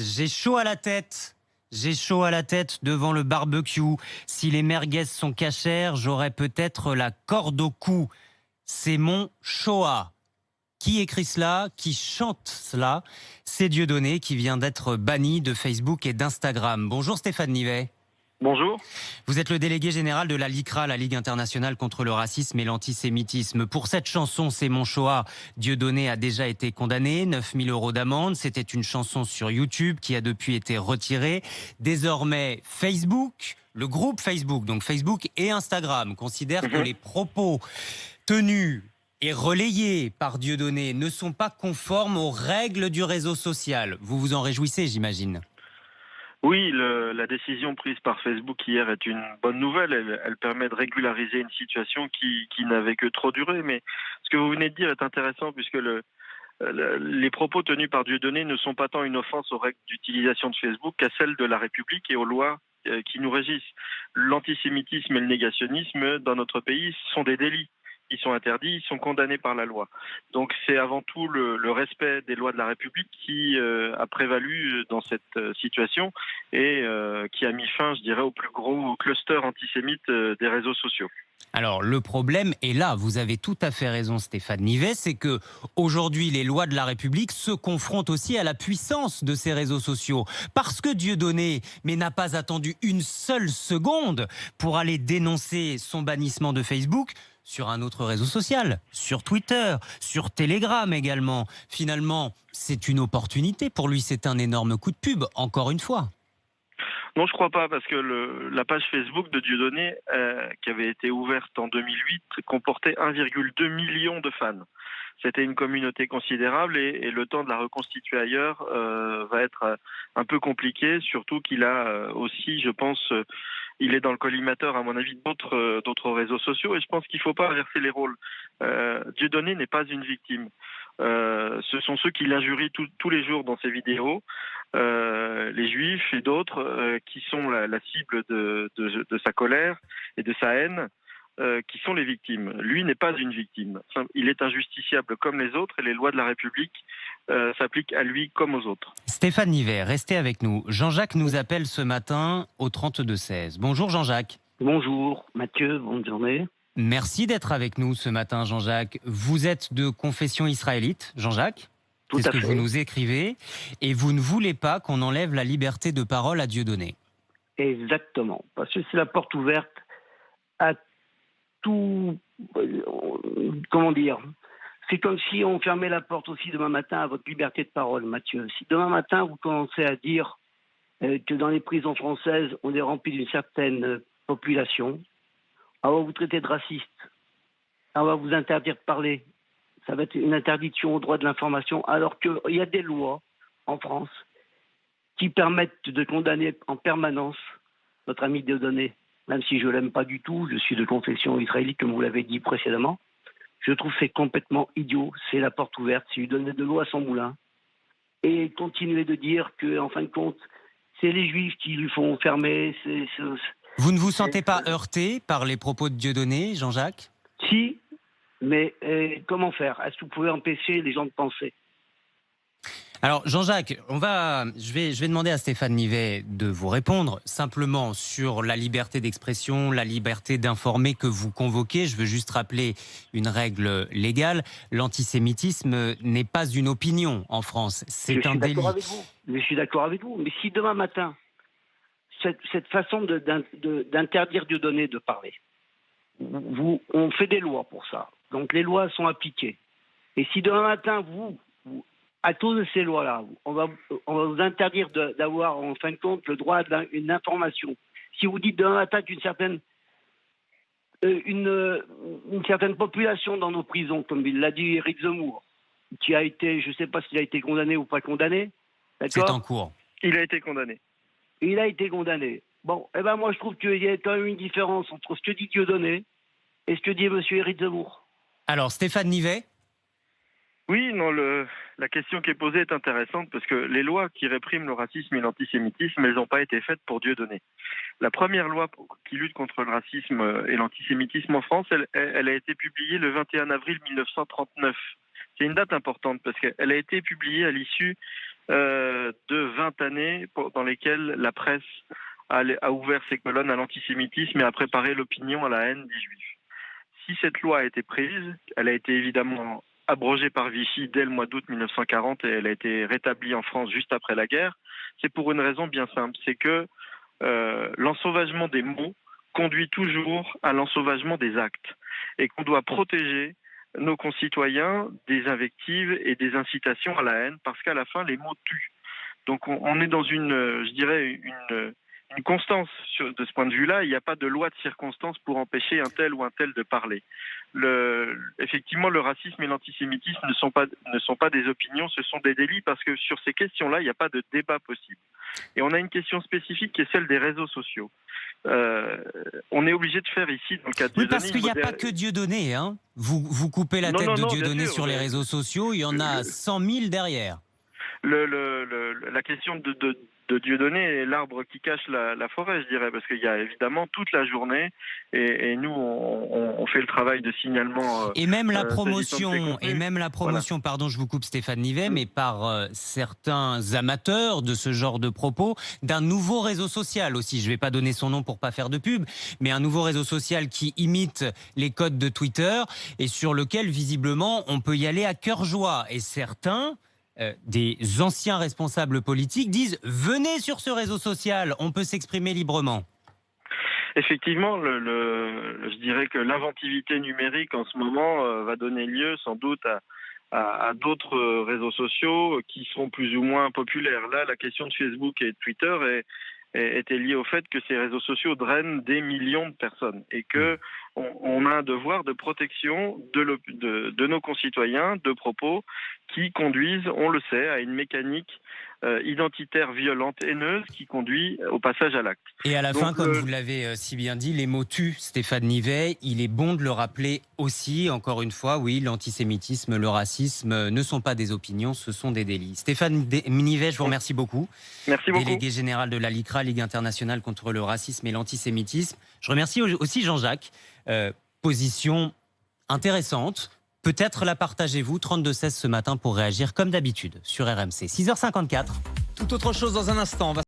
J'ai chaud à la tête. J'ai chaud à la tête devant le barbecue. Si les merguez sont cachères, j'aurais peut-être la corde au cou. C'est mon Shoah. Qui écrit cela? Qui chante cela? C'est Dieudonné qui vient d'être banni de Facebook et d'Instagram. Bonjour Stéphane Nivet. Bonjour. Vous êtes le délégué général de la LICRA, la Ligue internationale contre le racisme et l'antisémitisme. Pour cette chanson, C'est mon Shoah, Dieudonné a déjà été condamné, 9 000 € d'amende. C'était une chanson sur YouTube qui a depuis été retirée. Désormais, Facebook, le groupe Facebook, donc Facebook et Instagram, considèrent que les propos tenus et relayés par Dieudonné ne sont pas conformes aux règles du réseau social. Vous vous en réjouissez, j'imagine. Oui, la décision prise par Facebook hier est une bonne nouvelle. Elle permet de régulariser une situation qui n'avait que trop duré. Mais ce que vous venez de dire est intéressant puisque les propos tenus par Dieudonné ne sont pas tant une offense aux règles d'utilisation de Facebook qu'à celles de la République et aux lois qui nous régissent. L'antisémitisme et le négationnisme dans notre pays sont des délits. Ils sont interdits, ils sont condamnés par la loi. Donc c'est avant tout le respect des lois de la République qui a prévalu dans cette situation et qui a mis fin, je dirais, au plus gros cluster antisémite des réseaux sociaux. Alors le problème est là, vous avez tout à fait raison Stéphane Nivet, c'est que aujourd'hui les lois de la République se confrontent aussi à la puissance de ces réseaux sociaux. Parce que Dieudonné n'a pas attendu une seule seconde pour aller dénoncer son bannissement de Facebook sur un autre réseau social, sur Twitter, sur Telegram également. Finalement, c'est une opportunité pour lui, c'est un énorme coup de pub, encore une fois. Non, je crois pas, parce que la page Facebook de Dieudonné, qui avait été ouverte en 2008, comportait 1,2 million de fans. C'était une communauté considérable et le temps de la reconstituer ailleurs va être un peu compliqué, surtout qu'il a aussi, je pense, il est dans le collimateur, à mon avis, d'autres réseaux sociaux et je pense qu'il ne faut pas inverser les rôles. Dieudonné n'est pas une victime. Ce sont ceux qui l'injurient tous les jours dans ses vidéos, les juifs et d'autres qui sont la cible de sa colère et de sa haine, qui sont les victimes. Lui n'est pas une victime. Il est injusticiable comme les autres et les lois de la République s'appliquent à lui comme aux autres. Stéphane Nivet, restez avec nous. Jean-Jacques nous appelle ce matin au 32-16. Bonjour Jean-Jacques. Bonjour Mathieu, bonne journée. Merci d'être avec nous ce matin Jean-Jacques. Vous êtes de confession israélite, Jean-Jacques? Tout C'est à ce que fait. vous nous écrivez. Et vous ne voulez pas qu'on enlève la liberté de parole à Dieudonné. Exactement, parce que c'est la porte ouverte à tout. Comment dire? C'est comme si on fermait la porte aussi demain matin à votre liberté de parole, Mathieu. Si demain matin vous commencez à dire que dans les prisons françaises, on est rempli d'une certaine population, on va vous traiter de raciste, on va vous interdire de parler. Ça va être une interdiction au droit de l'information, alors qu'il y a des lois en France qui permettent de condamner en permanence notre ami Dieudonné. Même si je ne l'aime pas du tout, je suis de confession israélite, comme vous l'avez dit précédemment. Je trouve que c'est complètement idiot. C'est la porte ouverte, c'est lui donner de l'eau à son moulin. Et continuer de dire qu'en fin de compte, c'est les juifs qui lui font fermer. Vous ne vous sentez pas heurté par les propos de Dieudonné, Jean-Jacques? Si, mais comment faire? Est-ce que vous pouvez empêcher les gens de penser? Alors Jean-Jacques, je vais demander à Stéphane Nivet de vous répondre simplement sur la liberté d'expression, la liberté d'informer que vous convoquez. Je veux juste rappeler une règle légale. L'antisémitisme n'est pas une opinion en France, c'est un délit. Je suis d'accord avec vous. Mais si demain matin, cette façon d'interdire Dieudonné de parler, on fait des lois pour ça. Donc les lois sont appliquées. Et si demain matin, à cause de ces lois-là, on va vous interdire d'avoir, en fin de compte, le droit à une information. Si vous dites demain matin qu'une certaine population dans nos prisons, comme il l'a dit Éric Zemmour, qui a été, je ne sais pas s'il a été condamné ou pas condamné, d'accord ? C'est en cours. Il a été condamné. Il a été condamné. Bon, eh ben moi je trouve qu'il y a quand même une différence entre ce que dit Dieudonné et ce que dit M. Éric Zemmour. Alors Stéphane Nivet ? Oui, non, la question qui est posée est intéressante parce que les lois qui répriment le racisme et l'antisémitisme, elles n'ont pas été faites pour Dieudonné. La première loi qui lutte contre le racisme et l'antisémitisme en France, elle a été publiée le 21 avril 1939. C'est une date importante parce qu'elle a été publiée à l'issue de 20 années dans lesquelles la presse a ouvert ses colonnes à l'antisémitisme et a préparé l'opinion à la haine des Juifs. Si cette loi a été prise, elle a été évidemment abrogée par Vichy dès le mois d'août 1940 et elle a été rétablie en France juste après la guerre. C'est pour une raison bien simple, c'est que l'ensauvagement des mots conduit toujours à l'ensauvagement des actes et qu'on doit protéger nos concitoyens des invectives et des incitations à la haine parce qu'à la fin, les mots tuent. Donc on est dans une constance de ce point de vue-là. Il n'y a pas de loi de circonstance pour empêcher un tel ou un tel de parler. Effectivement, le racisme et l'antisémitisme ne sont pas des opinions, ce sont des délits parce que sur ces questions-là, il n'y a pas de débat possible. Et on a une question spécifique qui est celle des réseaux sociaux. On est obligé de faire ici, dans le cas de Dieudonné... Oui, parce qu'il n'y a pas que Dieudonné. Hein. Vous coupez la tête de Dieudonné sur les réseaux sociaux, il y en a 100 000 derrière. La question de Dieudonné est l'arbre qui cache la forêt, je dirais, parce qu'il y a évidemment toute la journée, et nous, on fait le travail de signalement. Et même la promotion, voilà. Pardon, je vous coupe Stéphane Nivet, mais par certains amateurs de ce genre de propos, d'un nouveau réseau social aussi. Je ne vais pas donner son nom pour pas faire de pub, mais un nouveau réseau social qui imite les codes de Twitter et sur lequel, visiblement, on peut y aller à cœur joie. Et certains... des anciens responsables politiques disent « Venez sur ce réseau social, on peut s'exprimer librement ». Effectivement, je dirais que l'inventivité numérique en ce moment va donner lieu sans doute à d'autres réseaux sociaux qui seront plus ou moins populaires. Là, la question de Facebook et de Twitter était liée au fait que ces réseaux sociaux drainent des millions de personnes et que on a un devoir de protection de nos concitoyens de propos qui conduisent, on le sait, à une mécanique identitaire violente, haineuse, qui conduit au passage à l'acte. Et à la fin, comme vous l'avez si bien dit, les mots tuent, Stéphane Nivet. Il est bon de le rappeler aussi, encore une fois, oui, l'antisémitisme, le racisme ne sont pas des opinions, ce sont des délits. Stéphane Nivet, je vous remercie beaucoup. Merci beaucoup. Délégué général de la LICRA, Ligue internationale contre le racisme et l'antisémitisme. Je remercie aussi Jean-Jacques. Position intéressante. Peut-être la partagez-vous, 32-16 ce matin pour réagir comme d'habitude sur RMC. 6h54. Tout autre chose dans un instant.